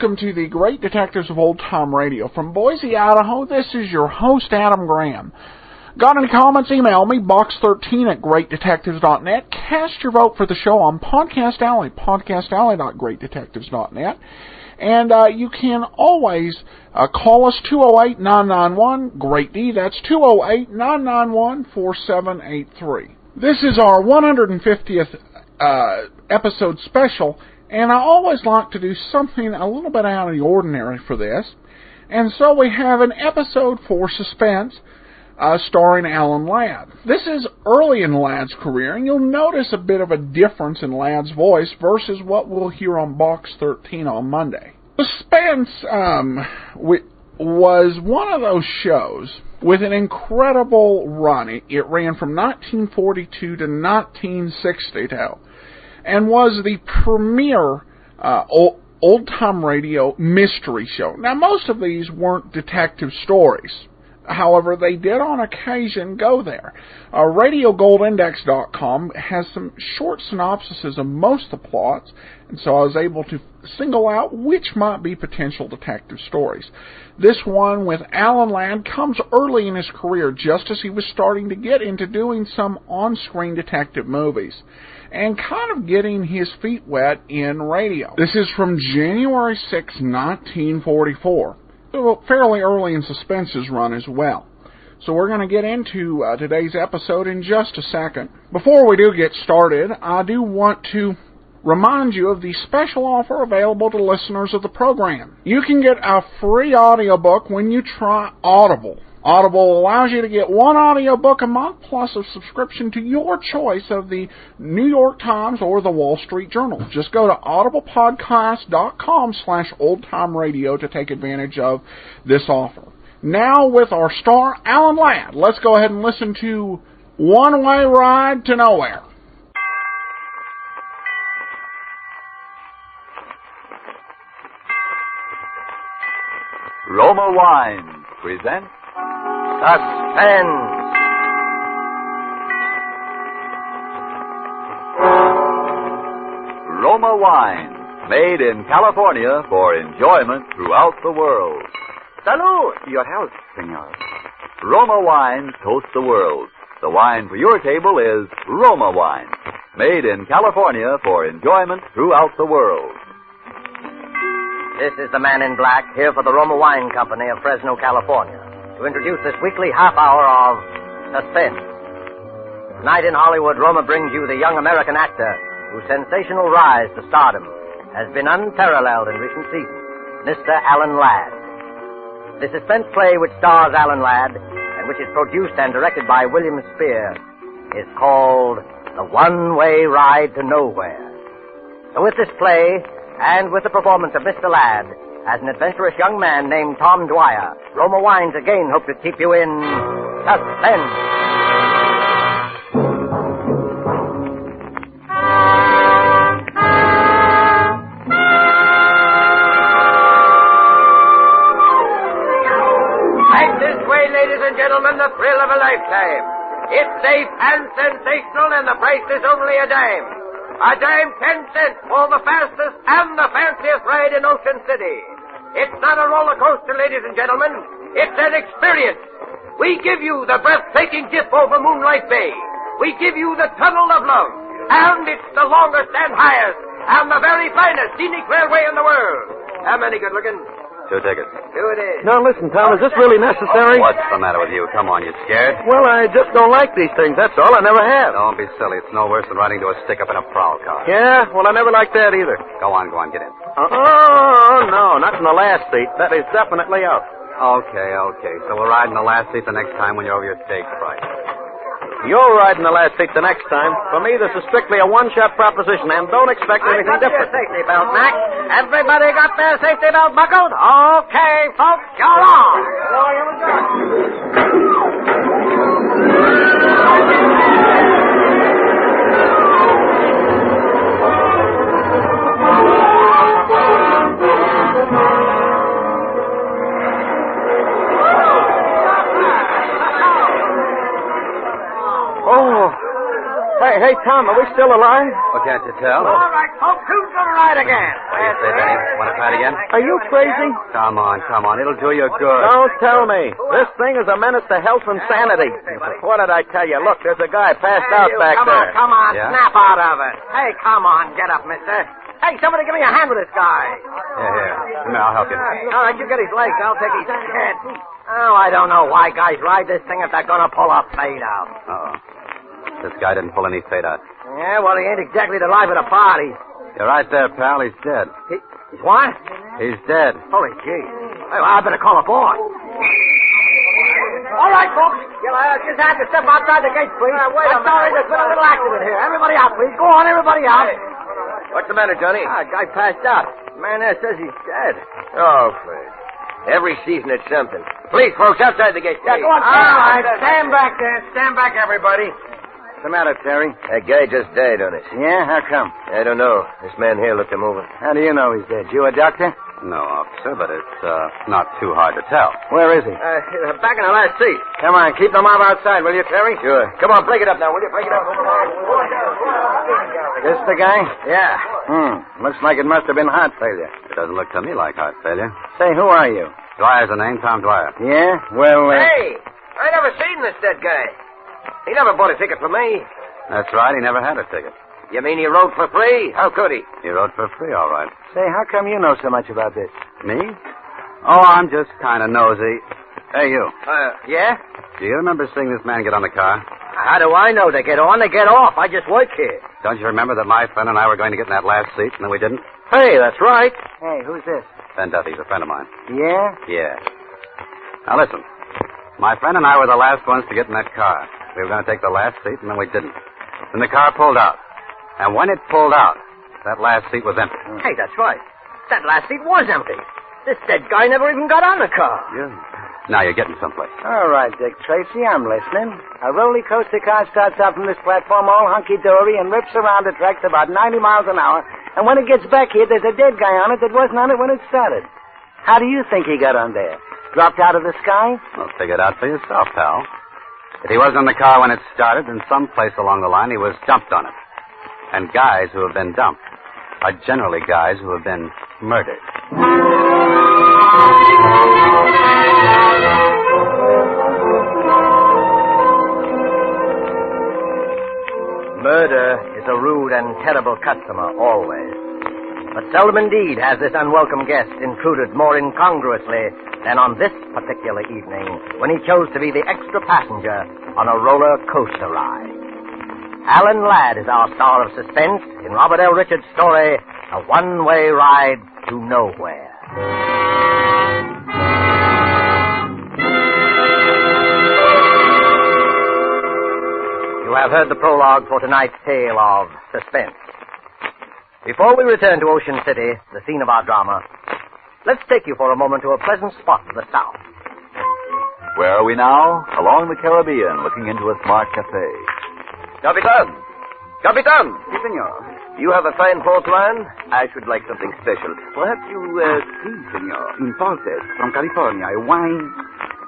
welcome to the Great Detectives of Old Time Radio. From Boise, Idaho, this is your host, Adam Graham. Got any comments? Email me, box13@greatdetectives.net. Cast your vote for the show on Podcast Alley, podcastalley.greatdetectives.net. And you can always call us, 208-991-GREAT-D. That's 208-991-4783. This is our 150th episode special, and I always like to do something a little bit out of the ordinary for this. And so we have an episode for Suspense, starring Alan Ladd. This is early in Ladd's career, and you'll notice a bit of a difference in Ladd's voice versus what we'll hear on Box 13 on Monday. Suspense was one of those shows with an incredible run. It ran from 1942 to 1962 and was the premier old-time radio mystery show. Now, most of these weren't detective stories. However, they did on occasion go there. RadioGoldIndex.com has some short synopsises of most of the plots, and so I was able to single out which might be potential detective stories. This one with Alan Ladd comes early in his career, just as he was starting to get into doing some on-screen detective movies, and kind of getting his feet wet in radio. This is from January 6, 1944. Fairly early in Suspense's run as well. So we're going to get into today's episode in just a second. Before we do get started, I do want to remind you of the special offer available to listeners of the program. You can get a free audiobook when you try Audible. Audible allows you to get one audiobook a month plus a subscription to your choice of the New York Times or the Wall Street Journal. Just go to audiblepodcast.com/oldtimeradio to take advantage of this offer. Now with our star, Alan Ladd, let's go ahead and listen to One Way Ride to Nowhere. Roma Wines presents Suspense. Roma Wine, made in California for enjoyment throughout the world. Salud! Your health, senor. Roma Wines toast the world. The wine for your table is Roma Wine, made in California for enjoyment throughout the world. This is the man in black, here for the Roma Wine Company of Fresno, California, to introduce this weekly half-hour of Suspense. Tonight in Hollywood, Roma brings you the young American actor whose sensational rise to stardom has been unparalleled in recent seasons, Mr. Alan Ladd. The suspense play which stars Alan Ladd, and which is produced and directed by William Spear, is called The One-Way Ride to Nowhere. So with this play, and with the performance of Mr. Ladd as an adventurous young man named Tom Dwyer, Roma Wines again hope to keep you in suspense. Right this way, ladies and gentlemen, the thrill of a lifetime. It's safe and sensational, and the price is only a dime. A dime 10 cents for the fastest and the fanciest ride in Ocean City. It's not a roller coaster, ladies and gentlemen. It's an experience. We give you the breathtaking dip over Moonlight Bay. We give you the Tunnel of Love. And it's the longest and highest and the very finest scenic railway in the world. How many good-looking? 2 tickets. 2 it is. Now, listen, Tom, is this really necessary? What's the matter with you? Come on, you scared? Well, I just don't like these things, that's all. I never have. Don't be silly. It's no worse than riding to a stick-up in a prowl car. Yeah? Well, I never liked that either. Go on, get in. Oh, no, not in the last seat. That is definitely out. Okay. So we'll ride in the last seat the next time when you're over your stage price. You'll ride in the last seat the next time. For me, this is strictly a one-shot proposition, and don't expect anything different. Your safety belt, Mac. Everybody got their safety belt buckled? Okay, folks, you're on. Oh. Hey, Tom, are we still alive? Well, can't you tell? All right, folks, who's going to ride try it again. What do you say, Benny? Want to try it again? Are you crazy? Come on. It'll do you good. Don't tell me. This thing is a menace to health and sanity. What did I tell you? Look, there's a guy passed out back there. Come on, Yeah? snap out of it. Hey, come on, get up, mister. Hey, somebody give me a hand with this guy. Here. Come here, I'll help you. All right, you get his legs. I'll take his head. Oh, I don't know why guys ride this thing if they're going to pull a fade out. Uh-oh. This guy didn't pull any fade out. Yeah, well, he ain't exactly the life of the party. You're right there, pal. He's dead. He's what? He's dead. Holy gee. Well, I better call a boy. All right, folks. You'll just have to step outside the gate, please. Wait a minute. Sorry, there's been a little accident here. Everybody out, please. Go on, everybody out. What's the matter, Johnny? Guy passed out. The man there says he's dead. Oh, please. Every season it's something. Please, folks, outside the gate. Yeah, go on. All right, stand back there. Stand back, everybody. What's the matter, Terry? That guy just died on us. Yeah? How come? I don't know. This man here looked him over. How do you know he's dead? You a doctor? No, officer, but it's not too hard to tell. Where is he? Back in the last seat. Come on, keep the mob outside, will you, Terry? Sure. Come on, break it up now, will you? Break it up. This the guy? Yeah. Looks like it must have been heart failure. It doesn't look to me like heart failure. Say, who are you? Dwyer's the name, Tom Dwyer. Yeah? Well, Hey, I never seen this dead guy. He never bought a ticket for me. That's right, he never had a ticket. You mean he rode for free? How could he? He rode for free, all right. Say, how come you know so much about this? Me? Oh, I'm just kind of nosy. Hey, you. Yeah? Do you remember seeing this man get on the car? How do I know? They get on, they get off. I just work here. Don't you remember that my friend and I were going to get in that last seat, and then we didn't? Hey, that's right. Hey, who's this? Ben Duffy's a friend of mine. Yeah? Yeah. Now, listen. My friend and I were the last ones to get in that car. We were going to take the last seat, and then we didn't. Then the car pulled out. And when it pulled out, that last seat was empty. Hey, that's right. That last seat was empty. This dead guy never even got on the car. Yeah. Now you're getting someplace. All right, Dick Tracy, I'm listening. A roller coaster car starts out from this platform all hunky-dory and rips around the tracks about 90 miles an hour. And when it gets back here, there's a dead guy on it that wasn't on it when it started. How do you think he got on there? Dropped out of the sky? Well, figure it out for yourself, pal. If he wasn't in the car when it started, then someplace along the line he was dumped on it. And guys who have been dumped are generally guys who have been murdered. Murder is a rude and terrible customer, always. But seldom indeed has this unwelcome guest intruded more incongruously than on this particular evening, when he chose to be the extra passenger on a roller coaster ride. Alan Ladd is our star of suspense in Robert L. Richards' story, A One-Way Ride to Nowhere. You have heard the prologue for tonight's tale of Suspense. Before we return to Ocean City, the scene of our drama, let's take you for a moment to a pleasant spot to the south. Where are we now? Along the Caribbean, looking into a smart cafe. Capitan! Capitan! Si, senor. You have a fine port wine? I should like something special. Perhaps you, si, senor. Imported from California. A wine.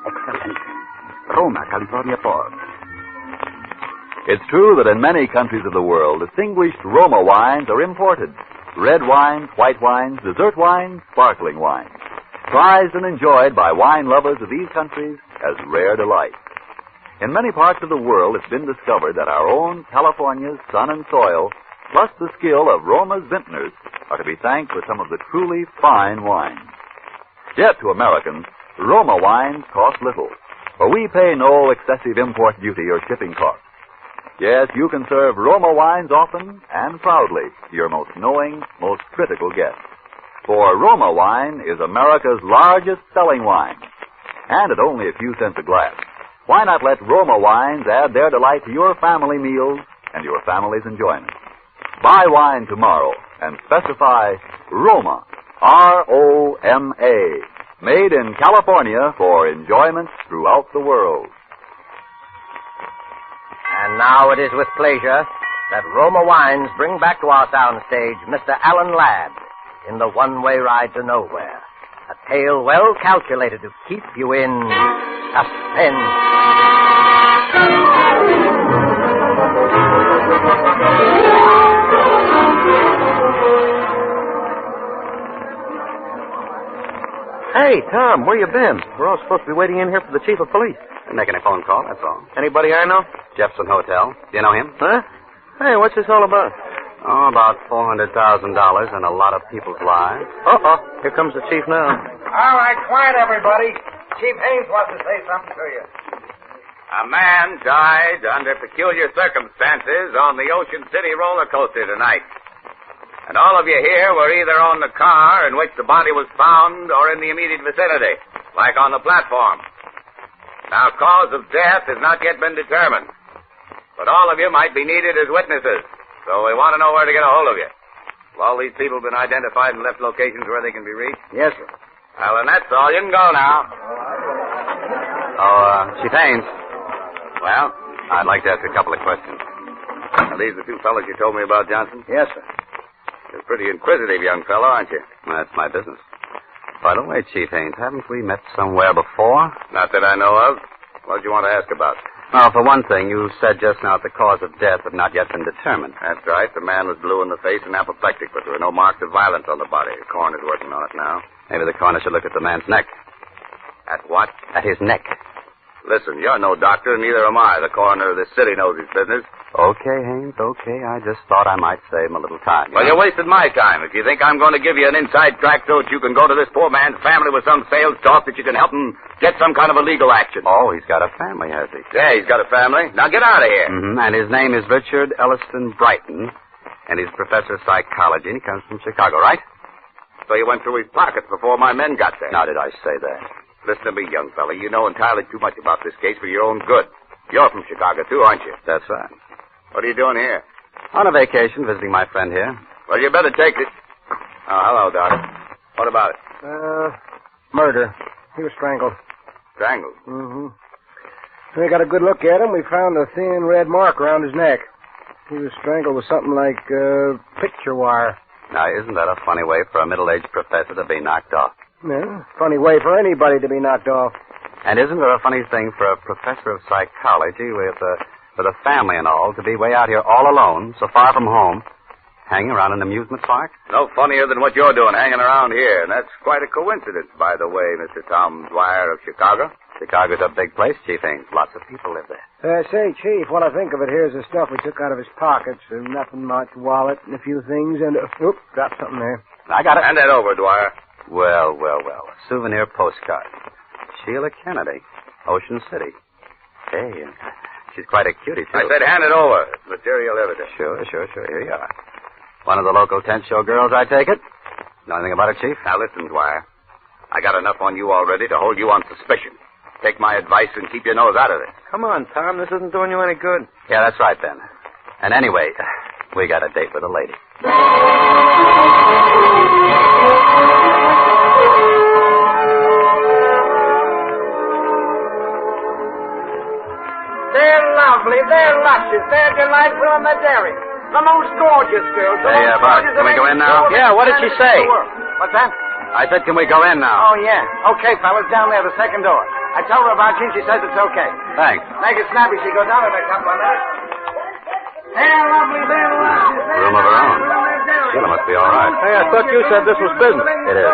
Excellent. Roma, California port. It's true that in many countries of the world, distinguished Roma wines are imported. Red wines, white wines, dessert wines, sparkling wines. Prized and enjoyed by wine lovers of these countries as rare delights. In many parts of the world, it's been discovered that our own California's sun and soil, plus the skill of Roma's vintners, are to be thanked for some of the truly fine wines. Yet to Americans, Roma wines cost little, for we pay no excessive import duty or shipping costs. Yes, you can serve Roma wines often and proudly to your most knowing, most critical guests. For Roma wine is America's largest selling wine, and at only a few cents a glass. Why not let Roma wines add their delight to your family meals and your family's enjoyment? Buy wine tomorrow and specify Roma, R-O-M-A, made in California for enjoyment throughout the world. And now it is with pleasure that Roma Wines bring back to our soundstage Mr. Alan Ladd in The One-Way Ride to Nowhere, a tale well calculated to keep you in suspense. Hey, Tom, where you been? We're all supposed to be waiting in here for the chief of police. Making a phone call, that's all. Anybody I know? Jefferson Hotel. Do you know him? Huh? Hey, what's this all about? Oh, about $400,000 and a lot of people's lives. Uh-oh. Here comes the chief now. All right, quiet, everybody. Chief Haynes wants to say something to you. A man died under peculiar circumstances on the Ocean City roller coaster tonight. And all of you here were either on the car in which the body was found or in the immediate vicinity, like on the platform. Now, cause of death has not yet been determined. But all of you might be needed as witnesses, so we want to know where to get a hold of you. Have all these people been identified and left locations where they can be reached? Yes, sir. Well, then that's all. You can go now. Chief Haynes. Well, I'd like to ask a couple of questions. Are these the two fellows you told me about, Johnson? Yes, sir. You're a pretty inquisitive young fellow, aren't you? Well, that's my business. By the way, Chief Haynes, haven't we met somewhere before? Not that I know of. What did you want to ask about? Well, for one thing, you said just now that the cause of death had not yet been determined. That's right. The man was blue in the face and apoplectic, but there were no marks of violence on the body. The coroner's working on it now. Maybe the coroner should look at the man's neck. At what? At his neck. Listen, you're no doctor, and neither am I. The coroner of this city knows his business. Okay, Haynes, okay. I just thought I might save him a little time. Well, you wasted my time. If you think I'm going to give you an inside track so that you can go to this poor man's family with some sales talk that you can help him get some kind of a legal action. Oh, he's got a family, has he? Yeah, he's got a family. Now get out of here. Mm-hmm. And his name is Richard Elliston Brighton, and he's a professor of psychology, and he comes from Chicago, right? So you went through his pockets before my men got there. Now, did I say that? Listen to me, young fella. You know entirely too much about this case for your own good. You're from Chicago, too, aren't you? That's right. What are you doing here? On a vacation, visiting my friend here. Well, you better take it. Oh, hello, Doc. What about it? Murder. He was strangled. Strangled? Mm-hmm. We got a good look at him. We found a thin red mark around his neck. He was strangled with something like picture wire. Now, isn't that a funny way for a middle-aged professor to be knocked off? Yeah, funny way for anybody to be knocked off. And isn't it a funny thing for a professor of psychology with a family and all to be way out here all alone, so far from home, hanging around an amusement park? No funnier than what you're doing, hanging around here. And that's quite a coincidence, by the way, Mr. Tom Dwyer of Chicago. Chicago's a big place, Chief Haynes. Lots of people live there. Say, Chief, what I think of it, here's the stuff we took out of his pockets. Nothing much, wallet and a few things, and... dropped something there. I got it. Hand that over, Dwyer. Well. A souvenir postcard. Sheila Kennedy, Ocean City. Hey, she's quite a cutie, too. I said hand it over. It's material evidence. Sure. Here you are. One of the local tent show girls, I take it? Know anything about it, Chief? Now, listen, Dwyer. I got enough on you already to hold you on suspicion. Take my advice and keep your nose out of this. Come on, Tom. This isn't doing you any good. Yeah, that's right, Ben. And anyway, we got a date with a lady. They're lovely. They're luscious. They're delightful on the dairy. The most gorgeous girls. Hey, Bart, can we go in now? Yeah, what did she say? What's that? I said, can we go in now? Oh, yeah. Okay, fellas, down there, the second door. I told her about you, and she says it's okay. Thanks. Make it snappy. She goes down in a couple of minutes. They're lovely. They're luscious. Room of her own. Sheila must be all right. Hey, I thought you said this was business. It is.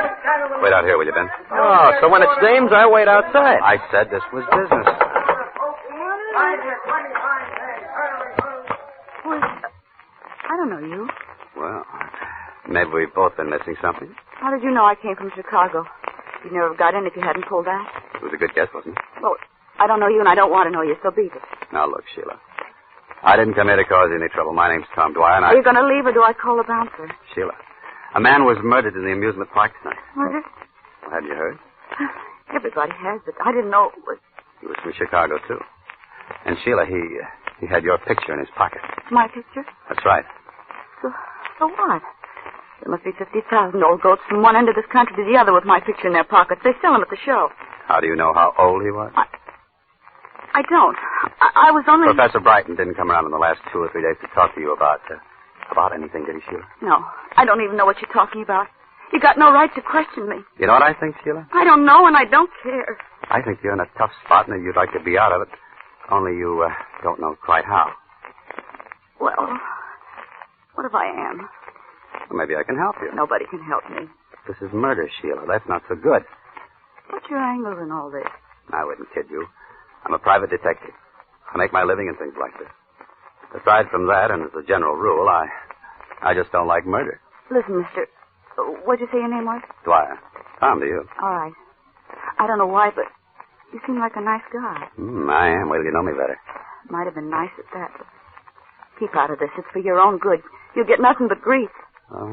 Wait out here, will you, Ben? Oh, so when it's dames, I wait outside. I said this was business. I don't know you. Well, maybe we've both been missing something. How did you know I came from Chicago? You'd never have got in if you hadn't pulled that. It was a good guess, wasn't it? Well, I don't know you and I don't want to know you, so beat it. Now, look, Sheila. I didn't come here to cause you any trouble. My name's Tom Dwyer, and Are you going to leave or do I call the bouncer? Sheila, a man was murdered in the amusement park tonight. Murdered? Well, hadn't you heard? Everybody has, but I didn't know it was... He was from Chicago, too. And, Sheila, he had your picture in his pocket. My picture? That's right. So what? There must be 50,000 old goats from one end of this country to the other with my picture in their pockets. They sell them at the show. How do you know how old he was? I don't. I was only... Professor Brighton didn't come around in the last 2 or 3 days to talk to you about anything, did he, Sheila? No. I don't even know what you're talking about. You got no right to question me. You know what I think, Sheila? I don't know, and I don't care. I think you're in a tough spot, and you'd like to be out of it. Only you don't know quite how. Well, what if I am? Well, maybe I can help you. Nobody can help me. This is murder, Sheila. That's not so good. What's your angle in all this? I wouldn't kid you. I'm a private detective. I make my living in things like this. Aside from that, and as a general rule, I just don't like murder. Listen, mister, what'd you say your name was? Dwyer. Tom, to you. All right. I don't know why, but you seem like a nice guy. I am. Wait till you know me better. Might have been nice at that, but keep out of this. It's for your own good. You'll get nothing but grief.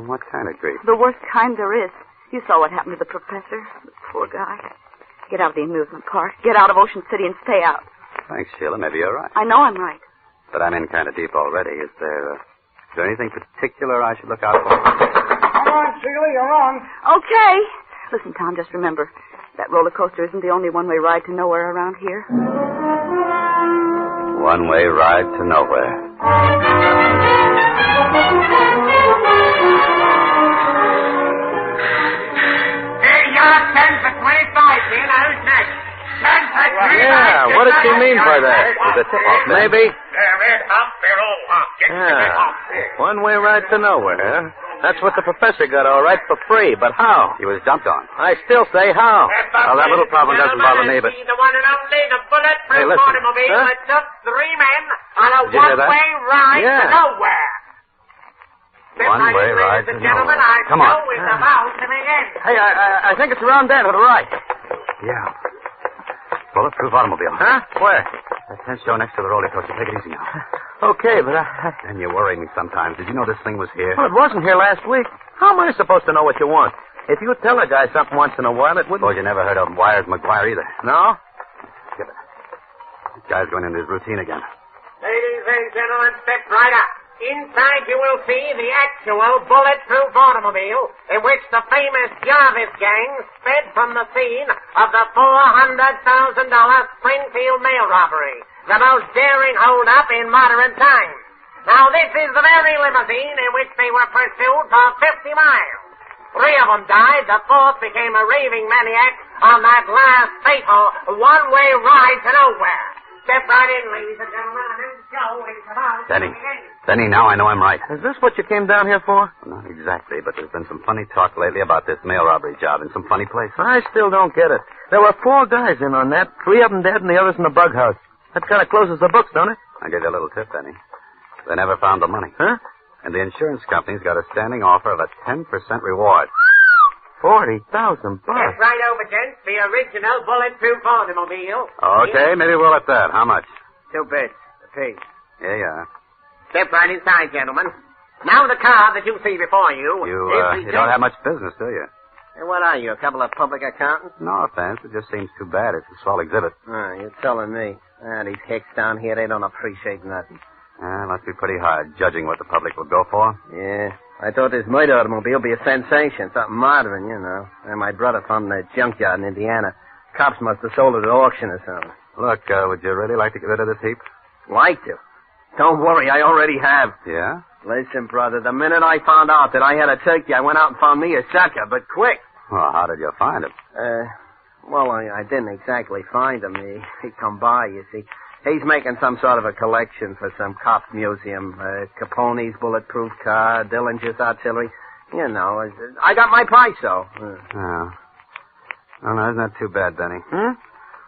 What kind of grief? The worst kind there is. You saw what happened to the professor. The poor guy. Get out of the amusement park. Get out of Ocean City and stay out. Thanks, Sheila. Maybe you're right. I know I'm right. But I'm in kind of deep already. Is there anything particular I should look out for? Come on, Sheila, you're on. Okay. Listen, Tom, just remember, that roller coaster isn't the only one-way ride to nowhere around here. One-way ride to nowhere. Here you are, 10 for 25, Sheila. Who's next? 10 for 25. Yeah, what did she mean by that? Is it tip-off, Maybe. Red hop, they're all hop. Yeah. One-way ride to nowhere, huh? That's what the professor got all right for free, but how? He was dumped on. I still say how. Well, that little problem doesn't bother me, but... The one and only, the bulletproof Hey, listen. automobile Huh? that took 3 men on a Did you hear that? one-way ride Yeah. to nowhere. One-way ride to Ladies and gentlemen, nowhere. our Come on. show is about to begin. Hey, I think it's around there to the right. Yeah. Bulletproof automobile. Huh? Where? That tent show next to the roller coaster. Take it easy now. Okay, but And you worry me sometimes. Did you know this thing was here? well, it wasn't here last week. How am I supposed to know what you want? If you tell a guy something once in a while, it wouldn't... Suppose you never heard of McGuire either. No? Skip it. This guy's going into his routine again. Ladies and gentlemen, step right up. Inside you will see the actual bulletproof automobile in which the famous Jarvis gang sped from the scene of the $400,000 Springfield mail robbery, the most daring hold-up in modern times. Now, this is the very limousine in which they were pursued for 50 miles. 3 of them died. The 4th became a raving maniac on that last fatal one-way ride to nowhere. Step right in, ladies and gentlemen, and this show is about to begin. Denny, now I know I'm right. Is this what you came down here for? Not exactly, but there's been some funny talk lately about this mail robbery job in some funny places. I still don't get it. There were 4 guys in on that. 3 of them dead and the others in the bug house. That kind of closes the books, don't it? I gave you a little tip, Denny. They never found the money. Huh? And the insurance company's got a standing offer of a 10% reward. $40,000. Step right over, gents. The original bulletproof automobile. Okay, maybe we'll at that. How much? 2 bits apiece. Yeah. Step right inside, gentlemen. Now the car that you see before you... You don't have much business, do you? Hey, what are you, a couple of public accountants? No offense. It just seems too bad. It's a swell exhibit. You're telling me. These hicks down here, they don't appreciate nothing. It must be pretty hard, judging what the public will go for. Yeah. I thought this murder automobile would be a sensation, something modern, you know. And my brother found it in a junkyard in Indiana. Cops must have sold it at auction or something. Look, would you really like to get rid of this heap? Like to? Don't worry, I already have. Yeah? Listen, brother, the minute I found out that I had a turkey, I went out and found me a sucker, but quick. Well, how did you find him? Well, I didn't exactly find him. He come by, you see. He's making some sort of a collection for some cop museum. Capone's bulletproof car, Dillinger's artillery. You know, I got my price, though. Oh. Well, no, isn't that too bad, Denny?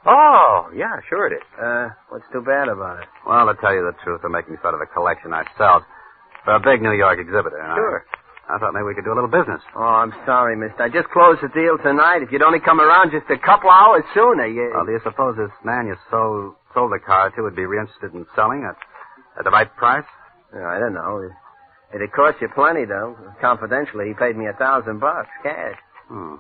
Oh, yeah, sure it is. What's too bad about it? Well, to tell you the truth, we're making sort of a collection ourselves for a big New York exhibitor. Sure. I thought maybe we could do a little business. Oh, I'm sorry, mister. I just closed the deal tonight. If you'd only come around just a couple hours sooner, Well, do you suppose this man you sold the car to would be interested in selling at the right price? I don't know. It'd cost you plenty, though. Confidentially, he paid me $1,000 cash. Well,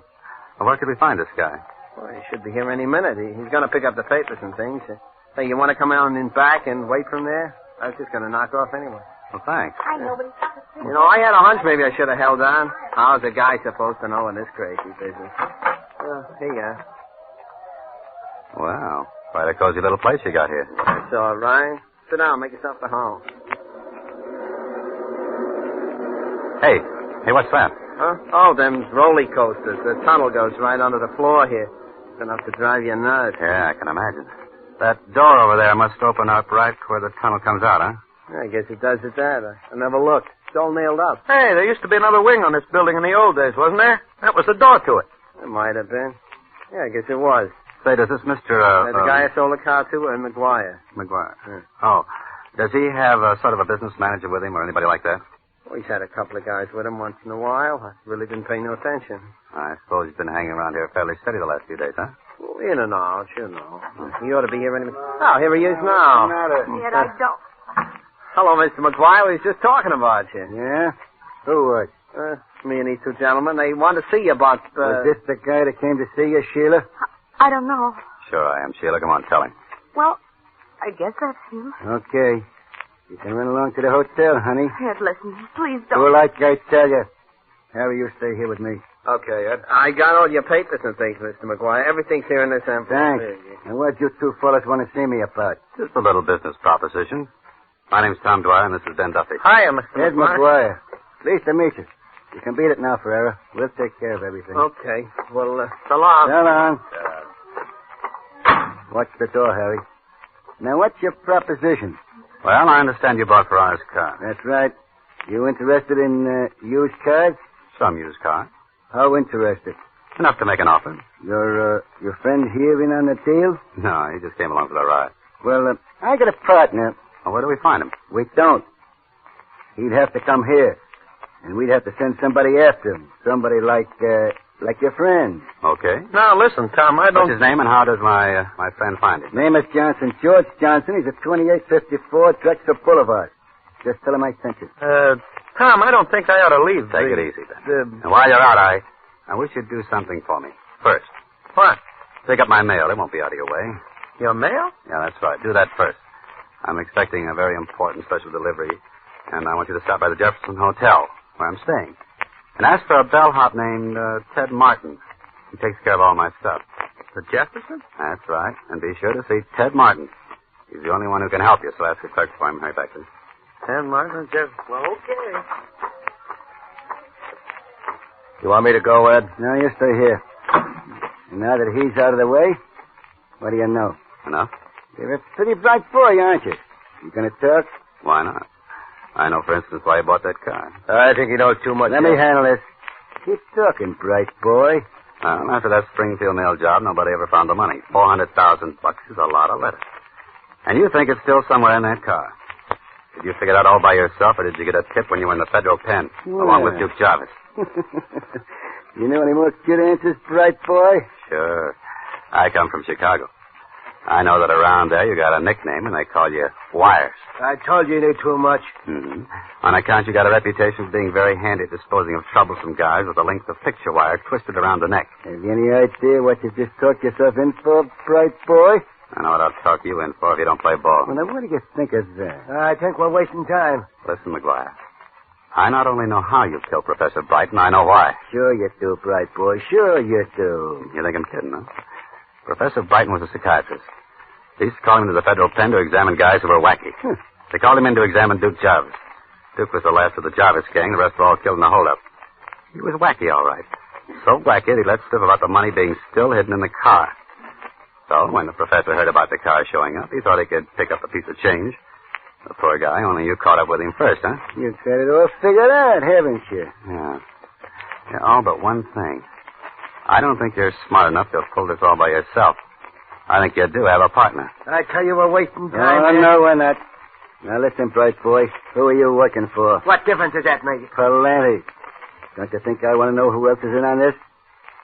where could we find this guy? Well, he should be here any minute. He's going to pick up the papers and things. Hey, you want to come out and back and wait from there? I was just going to knock off anyway. Well, thanks. I know, but You know, I had a hunch maybe I should have held on. How's a guy supposed to know in this crazy business? Here you are. Wow. Quite a cozy little place you got here. That's all right. Sit down. Make yourself at home. Hey, what's that? Huh? Oh, them roller coasters. The tunnel goes right under the floor here. It's enough to drive you nuts. Yeah, I can imagine. That door over there must open up right where the tunnel comes out, huh? I guess it does at that. I never looked. It's all nailed up. Hey, there used to be another wing on this building in the old days, wasn't there? That was the door to it. It might have been. Yeah, I guess it was. Say, does this Mr. The guy I sold the car to, McGuire. McGuire. Yeah. Oh. Does he have sort of a business manager with him or anybody like that? Well, he's had a couple of guys with him once in a while. I really didn't pay no attention. I suppose he's been hanging around here fairly steady the last few days, huh? Well, in and out, you know. He ought to be here any minute. Oh, here he is now. Yet I don't. Hello, Mr. McGuire. We was just talking about you. Yeah? Who was? Me and these two gentlemen. They want to see you about... Was this the guy that came to see you, Sheila? I don't know. Sure I am, Sheila. Come on, tell him. Well, I guess that's him. Okay. You can run along to the hotel, honey. Ed, listen. Please don't. Do like I tell you. Harry, you stay here with me. Okay, Ed. I got all your papers and things, Mr. McGuire. Everything's here in this envelope. Thanks. And what you two fellas want to see me about? Just a little business proposition. My name's Tom Dwyer, and this is Ben Duffy. Hiya, Mr. Ed McGuire. McGuire. Pleased to meet you. You can beat it now, Ferreira. We'll take care of everything. Okay. Well, so long. So long. Watch the door, Harry. Now, what's your proposition? Well, I understand you bought Ferrara's car. That's right. You interested in used cars? Some used car. How interested? Enough to make an offer. Your friend here in on the deal? No, he just came along for the ride. Well, I got a partner. Well, where do we find him? We don't. He'd have to come here. And we'd have to send somebody after him. Somebody like your friend. Okay. Now, listen, Tom, I don't... What's his name, and how does my friend find him? Name is Johnson. George Johnson. He's at 2854 Drexel Boulevard. Just tell him I sent you. Tom, I don't think I ought to leave. Take it easy, then. And while you're out, I wish you'd do something for me. First. What? Pick up my mail. It won't be out of your way. Your mail? Yeah, that's right. Do that first. I'm expecting a very important special delivery, and I want you to stop by the Jefferson Hotel, where I'm staying. And ask for a bellhop named Ted Martin. He takes care of all my stuff. The Jefferson? That's right. And be sure to see Ted Martin. He's the only one who can help you, so ask the clerk for him. Hurry back, please. Ted Martin and Jefferson. Well, okay. You want me to go, Ed? No, you stay here. And now that he's out of the way, what do you know? Enough? You're a pretty bright boy, aren't you? You gonna talk? Why not? I know, for instance, why you bought that car. I think he knows too much. Let me handle this. Keep talking, bright boy. Well, after that Springfield mail job, nobody ever found the money. $400,000 is a lot of letters. And you think it's still somewhere in that car. Did you figure it out all by yourself, or did you get a tip when you were in the federal pen, along with Duke Jarvis? You know any more good answers, bright boy? Sure. I come from Chicago. I know that around there you got a nickname, and they call you Wires. I told you you knew too much. Mm-hmm. On account you got a reputation for being very handy at disposing of troublesome guys with a length of picture wire twisted around the neck. Have you any idea what you just talked yourself in for, bright boy? I know what I'll talk you in for if you don't play ball. Well, now, what do you think of that? I think we're wasting time. Listen, McGuire. I not only know how you killed Professor Brighton, I know why. Sure you do, bright boy. Sure you do. You think I'm kidding, huh? Professor Brighton was a psychiatrist. They used to call him to the federal pen to examine guys who were wacky. They called him in to examine Duke Jarvis. Duke was the last of the Jarvis gang. The rest were all killed in the holdup. He was wacky, all right. So wacky that he let slip about the money being still hidden in the car. So when the professor heard about the car showing up, he thought he could pick up a piece of change. The poor guy, only you caught up with him first, huh? You've got it all figured out, haven't you? Yeah. All but one thing. I don't think you're smart enough to have pulled this all by yourself. I think you do have a partner. I tell you, we're wasting time. No, we're not. Now, listen, bright boy. Who are you working for? What difference does that make? Plenty. Don't you think I want to know who else is in on this?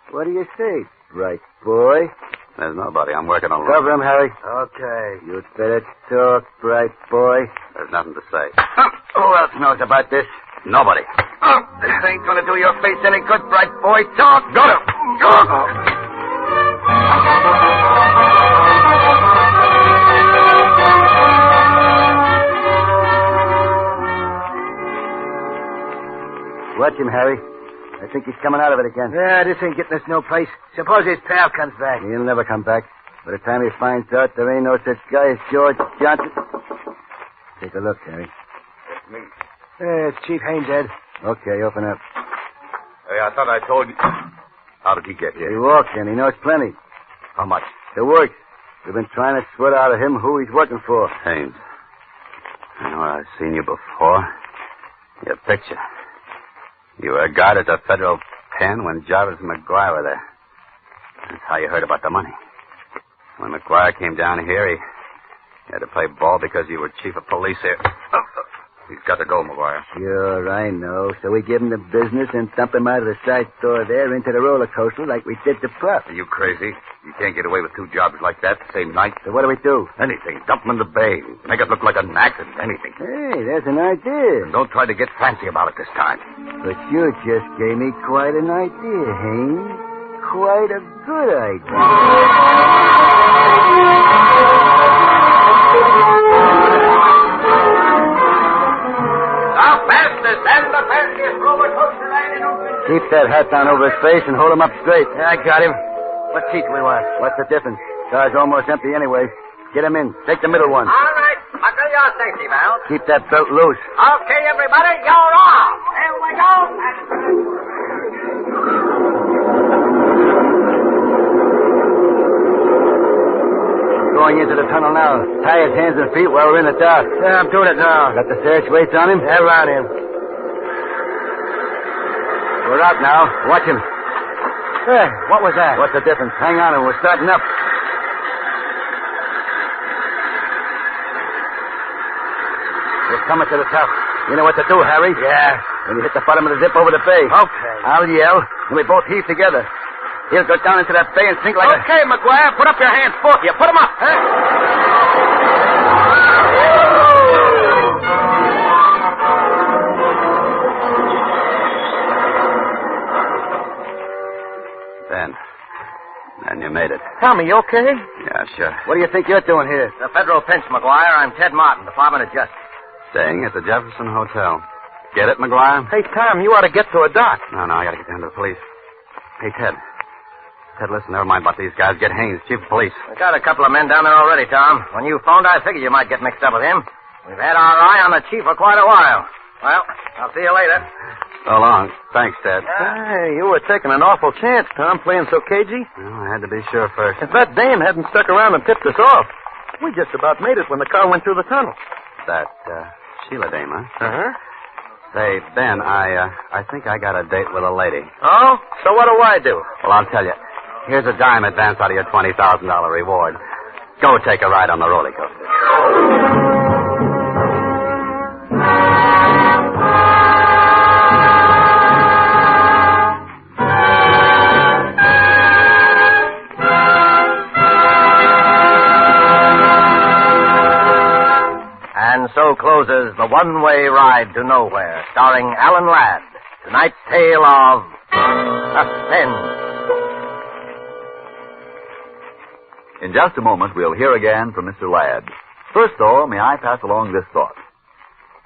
What do you say, bright boy? There's nobody. I'm working alone. Cover him, Harry. Okay. You'd better talk, bright boy. There's nothing to say. Who else knows about this? Nobody. This ain't gonna do your face any good, bright boy. Talk. Go to. Watch him, Harry. I think he's coming out of it again. Yeah, this ain't getting us no place. Suppose his pal comes back. He'll never come back. By the time he finds out there ain't no such guy as George Johnson. Take a look, Harry. That's me. It's Chief Haynes, Ed. Okay, open up. Hey, I thought I told you. How did he get He here? walked in. He knows plenty. How much? The works. We've been trying to sweat out of him who he's working for. Haynes. I know I've seen you before. Your picture. You were a guard at the federal pen when Jarvis and McGuire were there. That's how you heard about the money. When McGuire came down here, he had to play ball because you were chief of police here. He's got to go, McGuire. Sure, I know. So we give him the business and dump him out of the side store there into the roller coaster like we did the Puff. Are you crazy? You can't get away with 2 jobs like that the same night. So what do we do? Anything. Dump him in the bay. Make it look like an accident. Anything. Hey, there's an idea. Don't try to get fancy about it this time. But you just gave me quite an idea, Haynes. Quite a good idea. Keep that hat down over his face and hold him up straight. Yeah, I got him. What seat do we want? What's the difference? Car's almost empty anyway. Get him in. Take the middle one. All right. Buckle your safety belt. Keep that belt loose. Okay, everybody, you're off. Here we go. Going into the tunnel now. Tie his hands and feet while we're in the dark. Yeah, I'm doing it now. Got the search weights on him? Yeah, around him. We're out now. Watch him. Hey, what was that? What's the difference? Hang on and we're starting up. We're coming to the top. You know what to do, Harry? Yeah. When you hit the bottom of the zip over the bay. Okay. I'll yell, and we both heave together. He'll go down into that bay and sink like Okay, McGuire, put up your hands, both of you. Put them up. Then you made it. Tommy, you okay? Yeah, sure. What do you think you're doing here? The federal pinch, McGuire. I'm Ted Martin, Department of Justice. Staying at the Jefferson Hotel. Get it, McGuire? Hey, Tom, you ought to get to a dock. No, I gotta get down to the police. Hey, Ted. Ted, listen, never mind about these guys. Get Haynes, chief of police. We got a couple of men down there already, Tom. When you phoned, I figured you might get mixed up with him. We've had our eye on the chief for quite a while. Well, I'll see you later. So long. Thanks, Ted. Hey, you were taking an awful chance, Tom, playing so cagey. Well, I had to be sure first. If that dame hadn't stuck around and tipped us off, we just about made it when the car went through the tunnel. That, Sheila dame, huh? Uh-huh. Say, Ben, I think I got a date with a lady. Oh? So what do I do? Well, I'll tell you. Here's a dime advance out of your $20,000 reward. Go take a ride on the roller coaster. And so closes The One-Way Ride to Nowhere, starring Alan Ladd. Tonight's tale of Suspense. In just a moment, we'll hear again from Mr. Ladd. First, though, may I pass along this thought.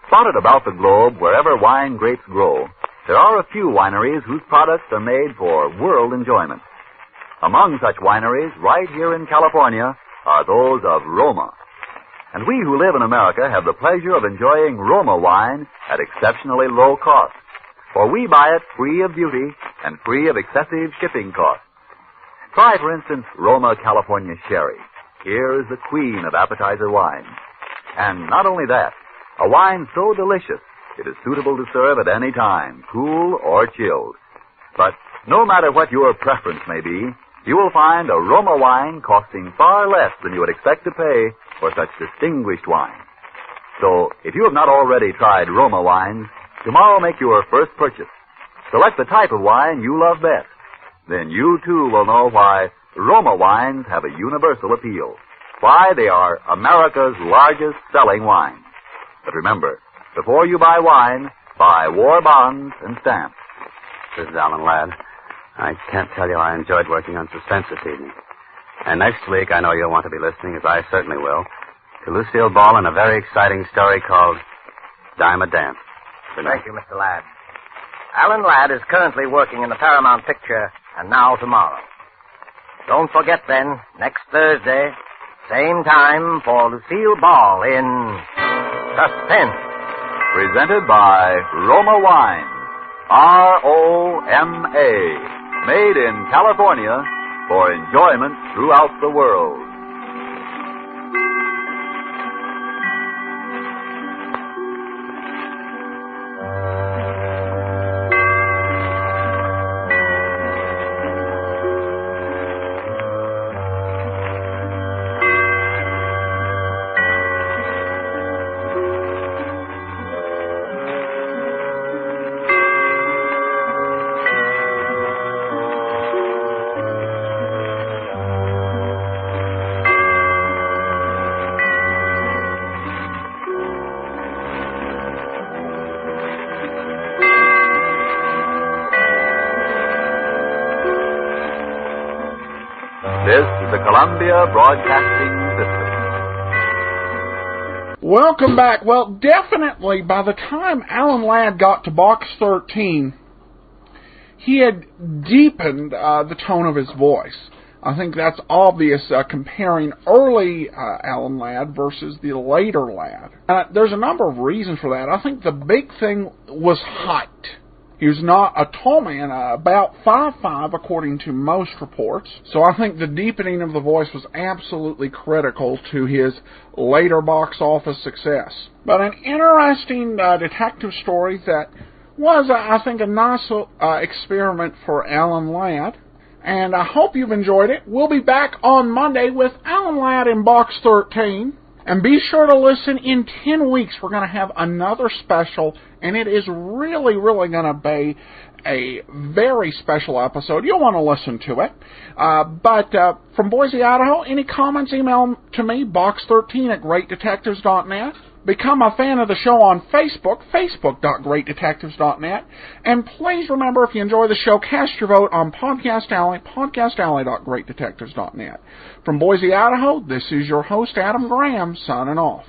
Spotted about the globe, wherever wine grapes grow, there are a few wineries whose products are made for world enjoyment. Among such wineries, right here in California, are those of Roma. And we who live in America have the pleasure of enjoying Roma wine at exceptionally low cost. For we buy it free of duty and free of excessive shipping costs. Try, for instance, Roma California Sherry. Here is the queen of appetizer wines. And not only that, a wine so delicious, it is suitable to serve at any time, cool or chilled. But no matter what your preference may be, you will find a Roma wine costing far less than you would expect to pay for such distinguished wine. So, if you have not already tried Roma wines, tomorrow make your first purchase. Select the type of wine you love best. Then you, too, will know why Roma wines have a universal appeal. Why they are America's largest selling wine. But remember, before you buy wine, buy war bonds and stamps. This is Alan Ladd. I can't tell you I enjoyed working on Suspense this evening. And next week, I know you'll want to be listening, as I certainly will, to Lucille Ball in a very exciting story called Dime a Dance. Thank you, Mr. Ladd. Alan Ladd is currently working in the Paramount picture, And Now Tomorrow. Don't forget, then, next Thursday, same time, for Lucille Ball in Suspense. Presented by Roma Wine. R-O-M-A. Made in California for enjoyment throughout the world. This is the Columbia Broadcasting System. Welcome back. Well, definitely by the time Alan Ladd got to Box 13, he had deepened the tone of his voice. I think that's obvious comparing early Alan Ladd versus the later Ladd. There's a number of reasons for that. I think the big thing was height. He was not a tall man, about 5'5", according to most reports. So I think the deepening of the voice was absolutely critical to his later box office success. But an interesting detective story that was, I think, a nice experiment for Alan Ladd. And I hope you've enjoyed it. We'll be back on Monday with Alan Ladd in Box 13. And be sure to listen in 10 weeks. We're going to have another special, and it is really, really going to be a very special episode. You'll want to listen to it. But from Boise, Idaho, any comments, email to me, box13@greatdetectives.net. Become a fan of the show on Facebook, facebook.greatdetectives.net. And please remember, if you enjoy the show, cast your vote on Podcast Alley, podcastalley.greatdetectives.net. From Boise, Idaho, this is your host, Adam Graham, signing off.